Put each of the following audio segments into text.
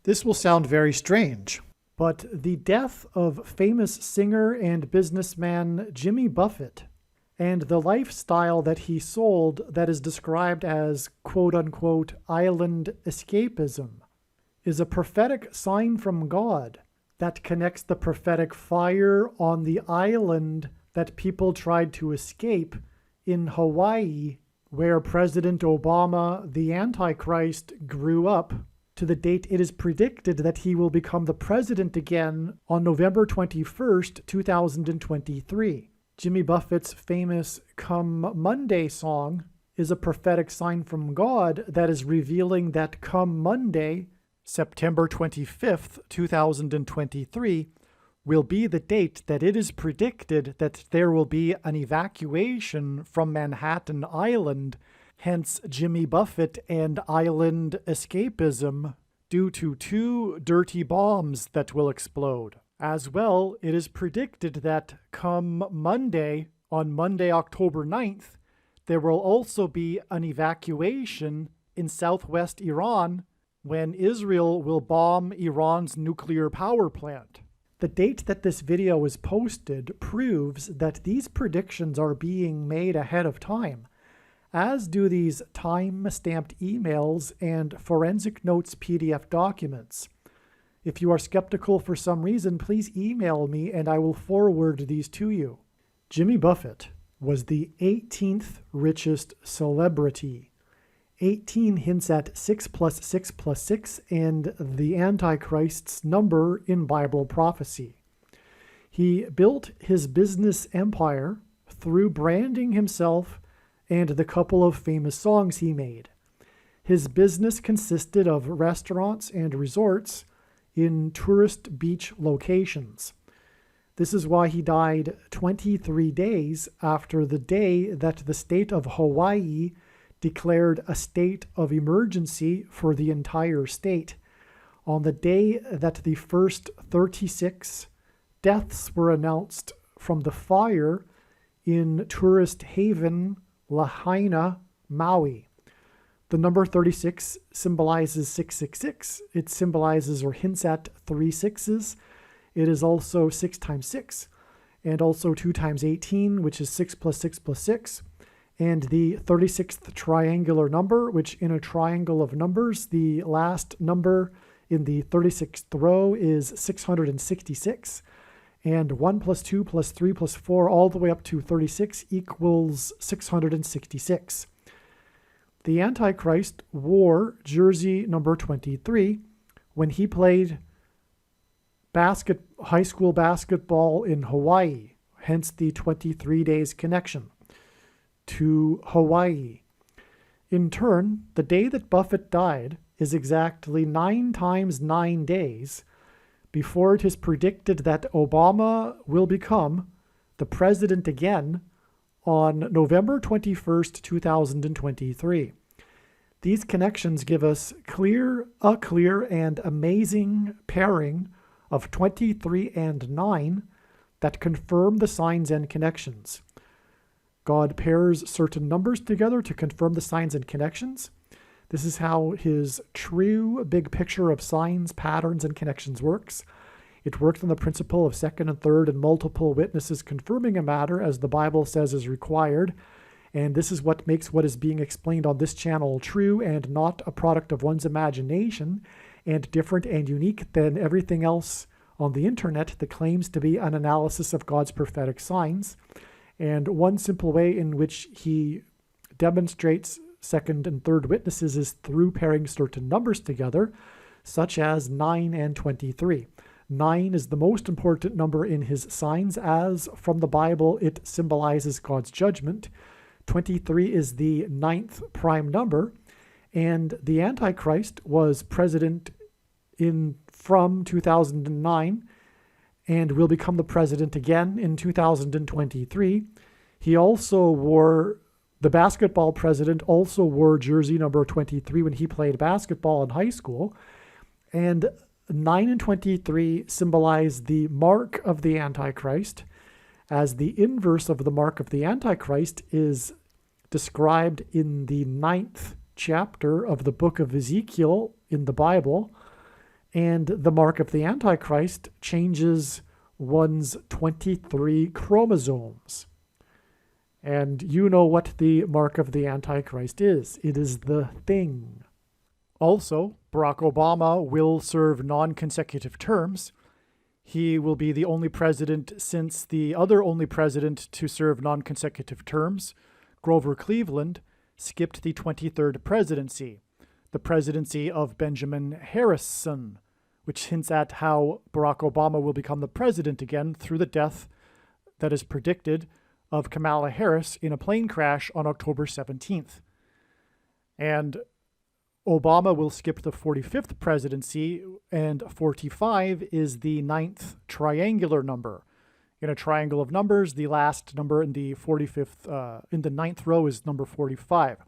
This will sound very strange, but the death of famous singer and businessman Jimmy Buffett and the lifestyle that he sold that is described as quote-unquote island escapism is a prophetic sign from God that connects the prophetic fire on the island that people tried to escape in Hawaii, where President Obama, the Antichrist, grew up, to the date it is predicted that he will become the president again on November 21st, 2023. Jimmy Buffett's famous Come Monday song is a prophetic sign from God that is revealing that come Monday, September 25th, 2023, will be the date that it is predicted that there will be an evacuation from Manhattan Island, hence Jimmy Buffett and island escapism, due to 2 dirty bombs that will explode. As well, it is predicted that come Monday, on Monday, October 9th, there will also be an evacuation in southwest Iran when Israel will bomb Iran's nuclear power plant. The date that this video was posted proves that these predictions are being made ahead of time, as do these time-stamped emails and forensic notes PDF documents. If you are skeptical for some reason, please email me and I will forward these to you. Jimmy Buffett was the 18th richest celebrity. 18 hints at 6 plus 6 plus 6 and the Antichrist's number in Bible prophecy. He built his business empire through branding himself and the couple of famous songs he made. His business consisted of restaurants and resorts in tourist beach locations. This is why he died 23 days after the day that the state of Hawaii declared a state of emergency for the entire state, on the day that the first 36 deaths were announced from the fire in tourist haven Lahaina, Maui. The number 36 symbolizes 666. It symbolizes or hints at 3 sixes. It is also 6 times 6, and also 2 times 18, which is 6 plus 6 plus 6, and the 36th triangular number, which in a triangle of numbers, the last number in the 36th row is 666, and 1 plus 2 plus 3 plus 4 all the way up to 36 equals 666. The Antichrist wore jersey number 23 when he played high school basketball in Hawaii, hence the 23 days connection to Hawaii. In turn, the day that Buffett died is exactly 9 times 9 days before it is predicted that Obama will become the president again on November 21st, 2023. These connections give us a clear and amazing pairing of 23 and 9 that confirm the signs and connections. God pairs certain numbers together to confirm the signs and connections. This is how his true big picture of signs, patterns, and connections works. It works on the principle of second and third and multiple witnesses confirming a matter as the Bible says is required. And this is what makes what is being explained on this channel true and not a product of one's imagination and different and unique than everything else on the internet that claims to be an analysis of God's prophetic signs. And one simple way in which he demonstrates second and third witnesses is through pairing certain numbers together, such as 9 and 23. 9 is the most important number in his signs, as from the Bible it symbolizes God's judgment. 23 is the 9th prime number, and the Antichrist was president from 2009 and will become the president again in 2023. He also wore, the basketball president also wore jersey number 23 when he played basketball in high school. And 9 and 23 symbolize the mark of the Antichrist, as the inverse of the mark of the Antichrist is described in the 9th chapter of the book of Ezekiel in the Bible. And the mark of the Antichrist changes one's 23 chromosomes. And you know what the mark of the Antichrist is. It is the thing. Also, Barack Obama will serve non-consecutive terms. He will be the only president since the other only president to serve non-consecutive terms, Grover Cleveland, skipped the 23rd presidency, the presidency of Benjamin Harrison, which hints at how Barack Obama will become the president again through the death that is predicted of Kamala Harris in a plane crash on October 17th. And Obama will skip the 45th presidency, and 45 is the 9th triangular number. In a triangle of numbers, the last number in the 9th row is number 45.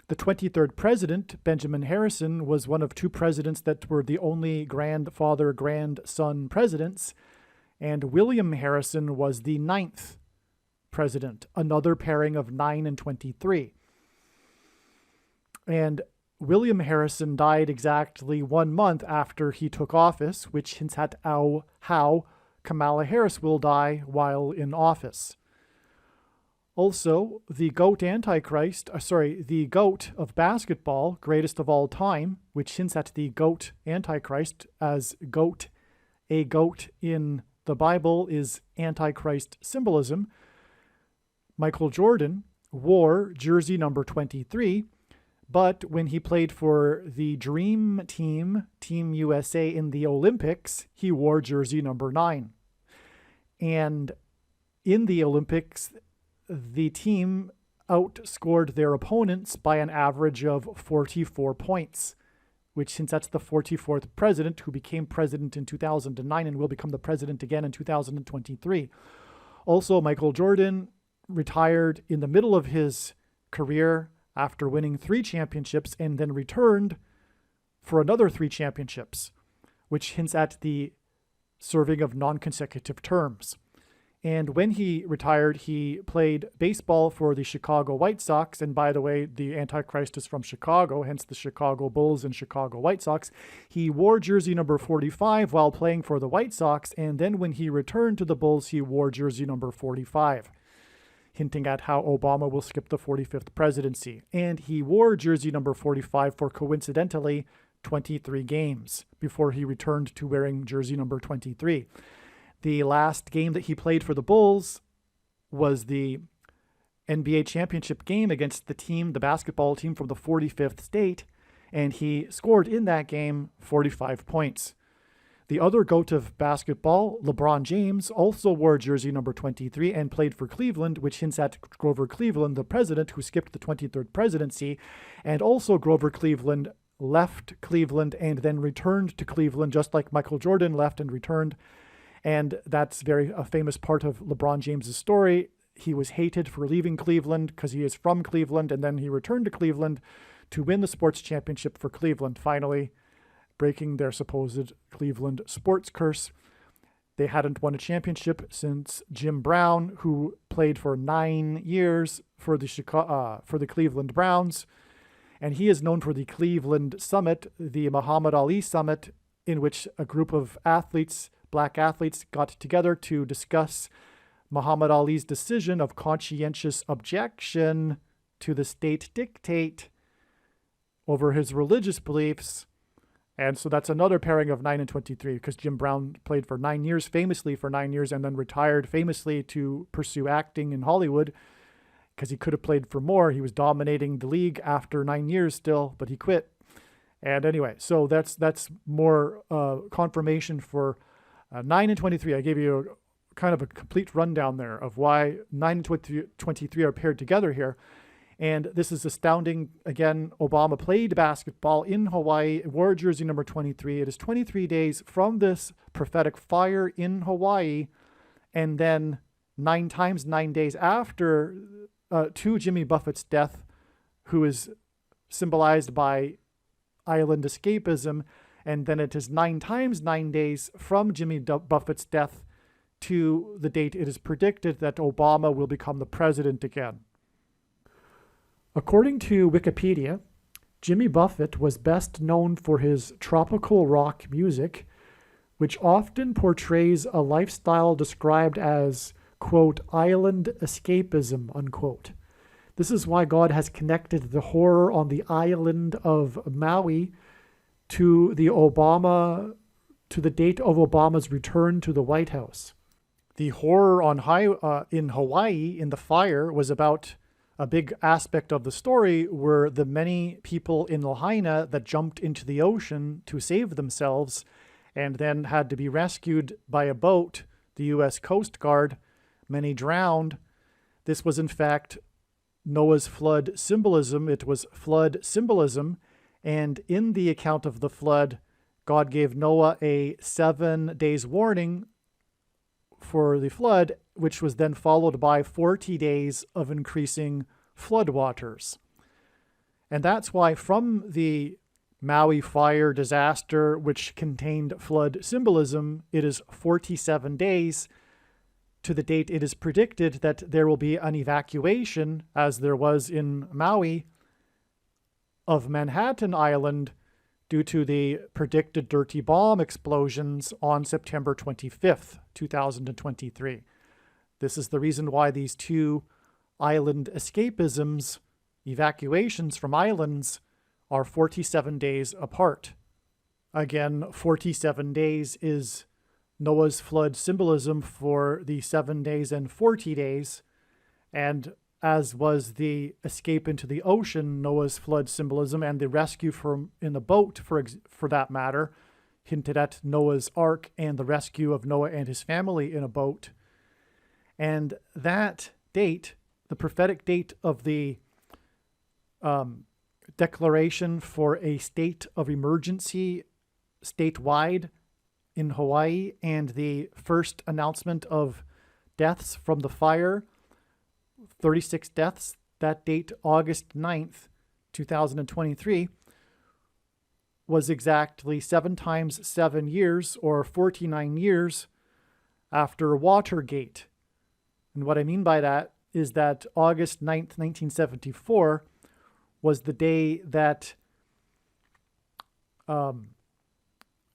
The 23rd president, Benjamin Harrison, was one of two presidents that were the only grandfather-grandson presidents, and William Harrison was the 9th president, another pairing of 9 and 23. And William Harrison died exactly 1 month after he took office, which hints at how Kamala Harris will die while in office. Also, the GOAT the GOAT of basketball, greatest of all time, which hints at the GOAT Antichrist, as GOAT, a goat in the Bible is Antichrist symbolism. Michael Jordan wore jersey number 23, but when he played for the Dream Team, Team USA in the Olympics, he wore jersey number 9. And in the Olympics, the team outscored their opponents by an average of 44 points, which hints at the 44th president, who became president in 2009 and will become the president again in 2023. Also, Michael Jordan retired in the middle of his career after winning 3 championships and then returned for another 3 championships, which hints at the serving of non-consecutive terms. And when he retired, he played baseball for the Chicago White Sox. And by the way, the Antichrist is from Chicago, hence the Chicago Bulls and Chicago White Sox. He wore jersey number 45 while playing for the White Sox. And then when he returned to the Bulls, he wore jersey number 45, hinting at how Obama will skip the 45th presidency. And he wore jersey number 45 for, coincidentally, 23 games before he returned to wearing jersey number 23. The last game that he played for the Bulls was the NBA championship game against the basketball team from the 45th state, and he scored in that game 45 points. The other GOAT of basketball, LeBron James, also wore jersey number 23 and played for Cleveland, which hints at Grover Cleveland, the president who skipped the 23rd presidency, and also Grover Cleveland left Cleveland and then returned to Cleveland, just like Michael Jordan left and returned. And that's a famous part of LeBron James's story. He was hated for leaving Cleveland because he is from Cleveland, and then he returned to Cleveland to win the sports championship for Cleveland, finally breaking their supposed Cleveland sports curse. They hadn't won a championship since Jim Brown, who played for 9 years for the Cleveland Browns, and he is known for the Cleveland Summit, the Muhammad Ali Summit, in which a group of black athletes, got together to discuss Muhammad Ali's decision of conscientious objection to the state dictate over his religious beliefs. And so that's another pairing of 9 and 23, because Jim Brown played for 9 years, famously for 9 years, and then retired famously to pursue acting in Hollywood, because he could have played for more. He was dominating the league after 9 years still, but he quit. And anyway, so that's more confirmation for 9 and 23. I gave you kind of a complete rundown there of why 9 and 23 are paired together here. And this is astounding. Again, Obama played basketball in Hawaii, wore jersey number 23. It is 23 days from this prophetic fire in Hawaii, and then 9 times 9 days after to Jimmy Buffett's death, who is symbolized by island escapism. And then it is 9 times 9 days from Jimmy Buffett's death to the date it is predicted that Obama will become the president again. According to Wikipedia, Jimmy Buffett was best known for his tropical rock music, which often portrays a lifestyle described as, quote, island escapism, unquote. This is why God has connected the horror on the island of Maui to the date of Obama's return to the White House. The horror in Hawaii in the fire was about a big aspect of the story were the many people in Lahaina that jumped into the ocean to save themselves and then had to be rescued by a boat, the U.S. Coast Guard. Many drowned. This was in fact Noah's flood symbolism. It was flood symbolism. And in the account of the flood, God gave Noah a 7 days warning for the flood, which was then followed by 40 days of increasing floodwaters. And that's why from the Maui fire disaster, which contained flood symbolism, it is 47 days to the date it is predicted that there will be an evacuation, as there was in Maui, of Manhattan Island due to the predicted dirty bomb explosions on September 25th, 2023. This is the reason why these two island escapisms, evacuations from islands, are 47 days apart. Again, 47 days is Noah's flood symbolism for the 7 days and 40 days, and as was the escape into the ocean, Noah's flood symbolism, and the rescue from in the boat, for that matter, hinted at Noah's Ark and the rescue of Noah and his family in a boat. And that date, the prophetic date of the declaration for a state of emergency statewide in Hawaii, and the first announcement of deaths from the fire, 36 deaths, that date, August 9th, 2023, was exactly 7 times 7 years, or 49 years, after Watergate. And what I mean by that is that August 9th, 1974, was the day that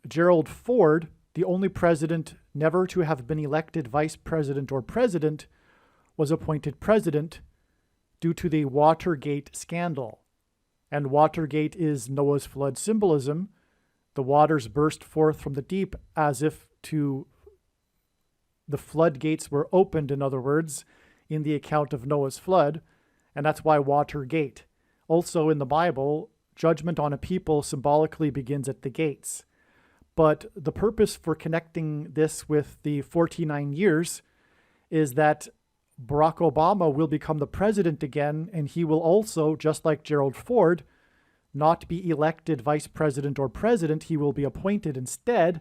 Gerald Ford, the only president never to have been elected vice president or president, was appointed president due to the Watergate scandal. And Watergate is Noah's flood symbolism. The waters burst forth from the deep as if the floodgates were opened, in other words, in the account of Noah's flood. And that's why Watergate. Also in the Bible, judgment on a people symbolically begins at the gates. But the purpose for connecting this with the 49 years is that Barack Obama will become the president again, and he will also, just like Gerald Ford, not be elected vice president or president. He will be appointed instead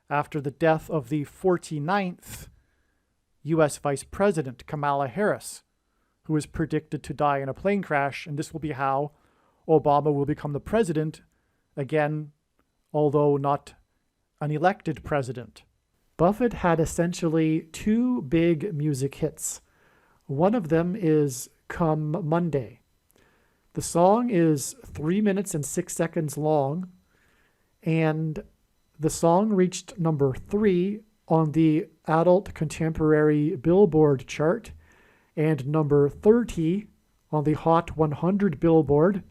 after the death of the 49th U.S. Vice President, Kamala Harris, who is predicted to die in a plane crash, and this will be how Obama will become the president again, although not an elected president. Buffett had essentially 2 big music hits. One of them is Come Monday. The song is 3 minutes and 6 seconds long, and the song reached number 3 on the Adult Contemporary Billboard chart and number 30 on the Hot 100 Billboard.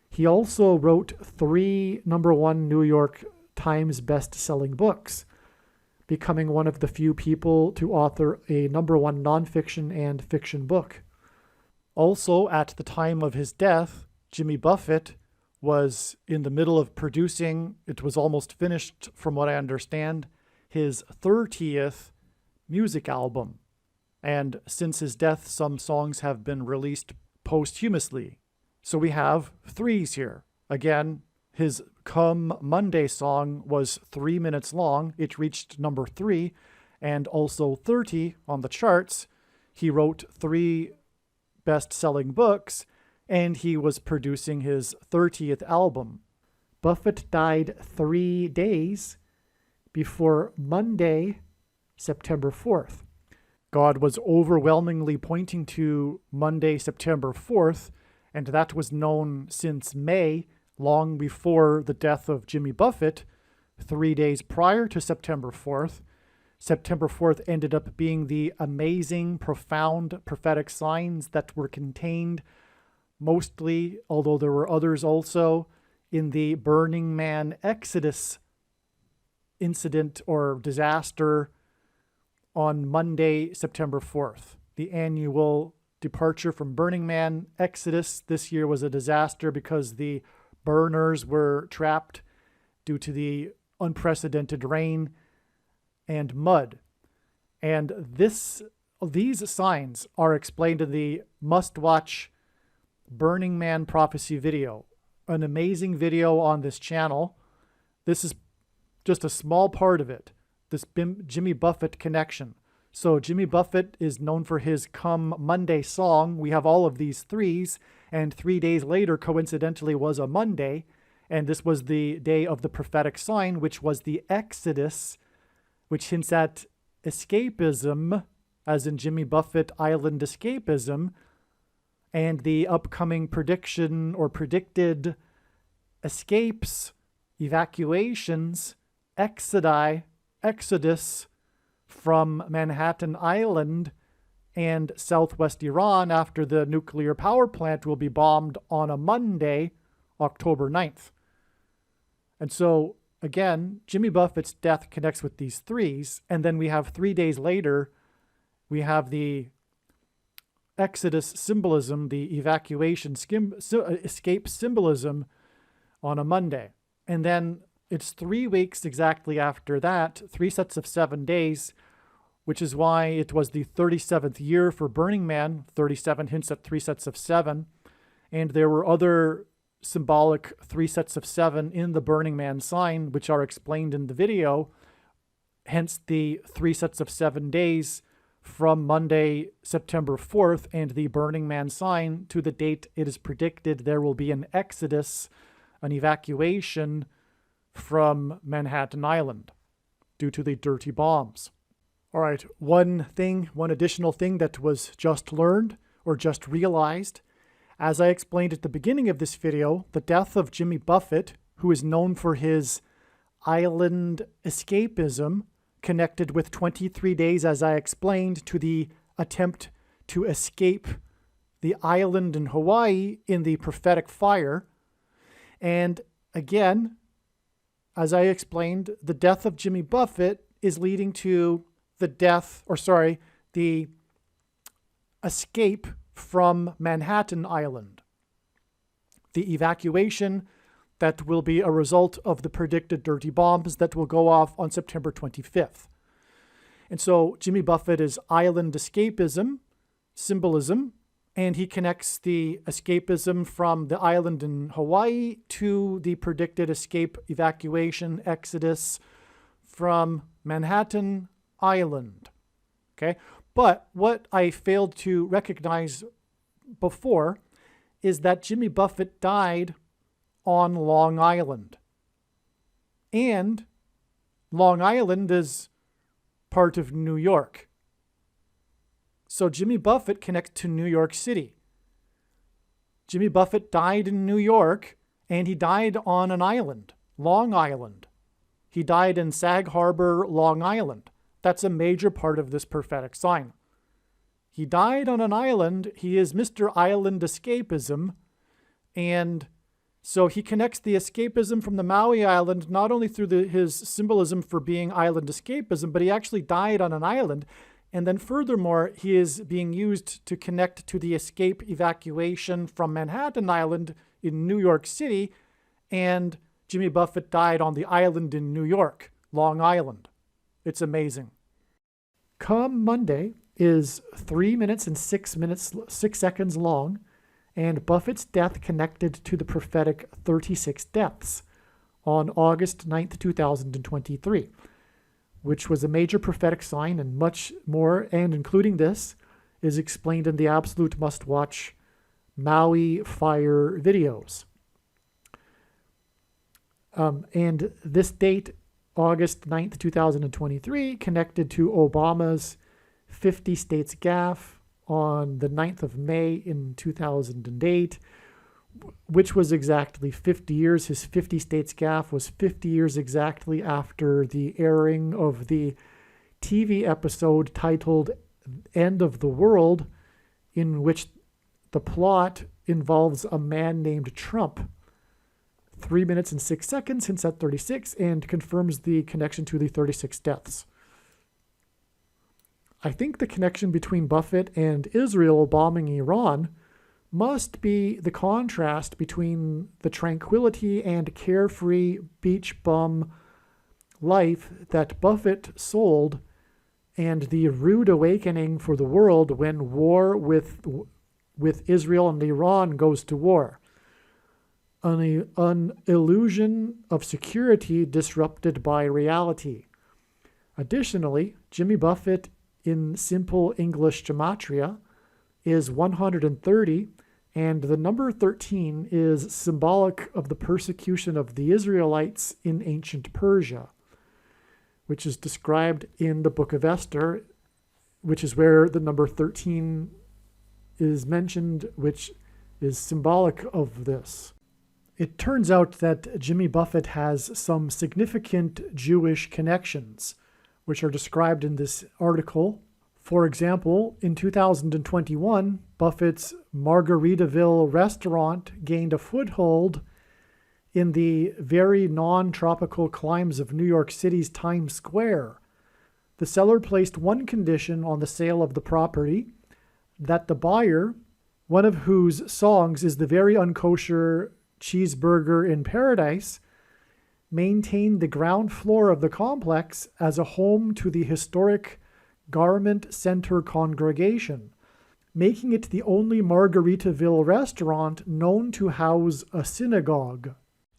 He also wrote 3 number 1 New York Times best-selling books, becoming one of the few people to author a number 1 nonfiction and fiction book. Also, at the time of his death, Jimmy Buffett was in the middle of producing, it was almost finished from what I understand, his 30th music album. And since his death, some songs have been released posthumously. So we have 3s here. Again, his Come Monday song was 3 minutes long. It reached number 3 and also 30 on the charts. He wrote 3 best-selling books, and he was producing his 30th album. Buffett died 3 days before Monday, September 4th. God was overwhelmingly pointing to Monday, September 4th, And that was known since May, long before the death of Jimmy Buffett, 3 days prior to September 4th. September 4th ended up being the amazing, profound prophetic signs that were contained mostly, although there were others also, in the Burning Man Exodus incident or disaster on Monday, September 4th. The annual departure from Burning Man Exodus this year was a disaster because the burners were trapped due to the unprecedented rain and mud. And these signs are explained in the must-watch Burning Man prophecy video, an amazing video on this channel. This is just a small part of it, this Jimmy Buffett connection. So Jimmy Buffett is known for his Come Monday song. We have all of these threes, and 3 days later, coincidentally, was a Monday, and this was the day of the prophetic sign, which was the Exodus, which hints at escapism, as in Jimmy Buffett Island escapism, and the upcoming prediction or predicted escapes, evacuations, exodus from Manhattan Island and southwest Iran after the nuclear power plant will be bombed on a Monday, October 9th. And so, again, Jimmy Buffett's death connects with these threes, and then we have 3 days later, we have the Exodus symbolism, the evacuation escape symbolism on a Monday. And then it's 3 weeks exactly after that, 3 sets of 7 days, which is why it was the 37th year for Burning Man. 37 hints at 3 sets of 7. And there were other symbolic 3 sets of 7 in the Burning Man sign, which are explained in the video. Hence the 3 sets of 7 days from Monday, September 4th, and the Burning Man sign to the date it is predicted there will be an exodus, an evacuation from Manhattan Island due to the dirty bombs. All right, one additional thing that was just learned or just realized. As I explained at the beginning of this video, the death of Jimmy Buffett, who is known for his island escapism, connected with 23 days, as I explained, to the attempt to escape the island in Hawaii in the prophetic fire. And again, as I explained, the death of Jimmy Buffett is leading to the escape from Manhattan Island. The evacuation that will be a result of the predicted dirty bombs that will go off on September 25th. And so Jimmy Buffett is island escapism, symbolism, and he connects the escapism from the island in Hawaii to the predicted escape, evacuation, exodus from Manhattan Island. Okay? But what I failed to recognize before is that Jimmy Buffett died on Long Island. And Long Island is part of New York. So Jimmy Buffett connects to New York City. Jimmy Buffett died in New York, and he died on an island, Long Island. He died in Sag Harbor, Long Island. That's a major part of this prophetic sign. He died on an island. He is Mr. Island Escapism, and so he connects the escapism from the Maui Island not only through his symbolism for being island escapism, but he actually died on an island. And then furthermore, he is being used to connect to the escape evacuation from Manhattan Island in New York City. And Jimmy Buffett died on the island in New York, Long Island. It's amazing. Come Monday is 3 minutes and 6 seconds long, and Buffett's death connected to the prophetic 36 deaths on August 9th, 2023, which was a major prophetic sign, and much more, and including this, is explained in the absolute must-watch Maui fire videos. And this date, August 9th, 2023, connected to Obama's 50 states gaffe on the 9th of May in 2008, which was exactly 50 years. His 50 states gaffe was 50 years exactly after the airing of the TV episode titled End of the World, in which the plot involves a man named Trump. 3 minutes and 6 seconds, hints at 36, and confirms the connection to the 36 deaths. I think the connection between Buffett and Israel bombing Iran must be the contrast between the tranquility and carefree beach bum life that Buffett sold and the rude awakening for the world when war with Israel and Iran goes to war. An illusion of security disrupted by reality. Additionally, Jimmy Buffett in simple English gematria is 130, and the number 13 is symbolic of the persecution of the Israelites in ancient Persia, which is described in the book of Esther, which is where the number 13 is mentioned, which is symbolic of this. It turns out that Jimmy Buffett has some significant Jewish connections, which are described in this article. For example, in 2021, Buffett's Margaritaville restaurant gained a foothold in the very non-tropical climes of New York City's Times Square. The seller placed one condition on the sale of the property, that the buyer, one of whose songs is the very unkosher Cheeseburger in Paradise, maintain the ground floor of the complex as a home to the historic Garment Center congregation, making it the only Margaritaville restaurant known to house a synagogue.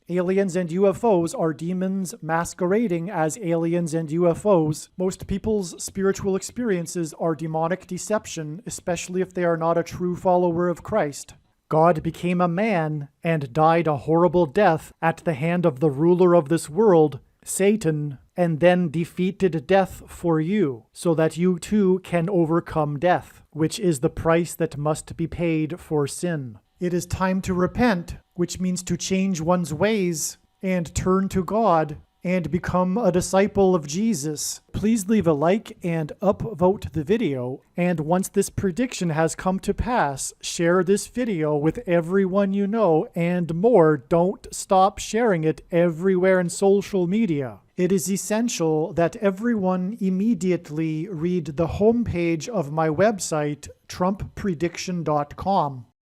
Aliens and UFOs are demons masquerading as aliens and UFOs. Most people's spiritual experiences are demonic deception, especially if they are not a true follower of Christ. God became a man and died a horrible death at the hand of the ruler of this world, Satan, and then defeated death for you, so that you too can overcome death, which is the price that must be paid for sin. It is time to repent, which means to change one's ways and turn to God and become a disciple of Jesus. Please leave a like and upvote the video. And once this prediction has come to pass, share this video with everyone you know, and more. Don't stop sharing it everywhere in social media. It is essential that everyone immediately read the homepage of my website, TrumpPrediction.com.